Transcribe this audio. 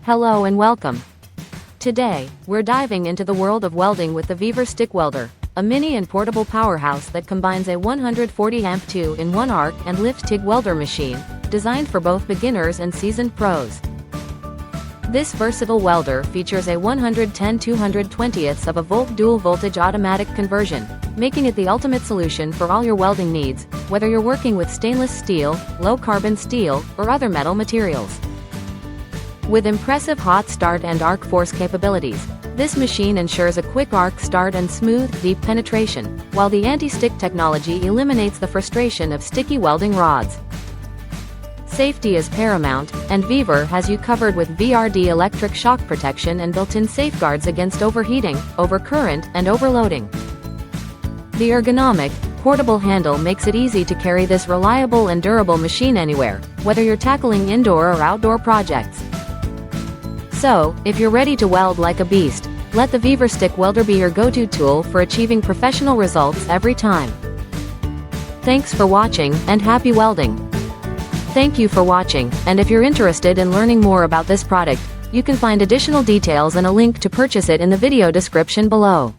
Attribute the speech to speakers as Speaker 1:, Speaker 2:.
Speaker 1: Hello and welcome. Today, we're diving into the world of welding with the VEVOR Stick Welder, a mini and portable powerhouse that combines a 140 amp 2-in-1 arc and lift Tig Welder machine, designed for both beginners and seasoned pros. This versatile welder features a 110/220ths of a volt dual voltage automatic conversion, making it the ultimate solution for all your welding needs, whether you're working with stainless steel, low-carbon steel, or other metal materials. With impressive hot start and arc force capabilities, this machine ensures a quick arc start and smooth, deep penetration, while the anti-stick technology eliminates the frustration of sticky welding rods. Safety is paramount, and VEVOR has you covered with VRD electric shock protection and built-in safeguards against overheating, overcurrent, and overloading. The ergonomic, portable handle makes it easy to carry this reliable and durable machine anywhere, whether you're tackling indoor or outdoor projects. So, if you're ready to weld like a beast, let the VEVOR Stick Welder be your go-to tool for achieving professional results every time. Thanks for watching, and happy welding! Thank you for watching, and if you're interested in learning more about this product, you can find additional details and a link to purchase it in the video description below.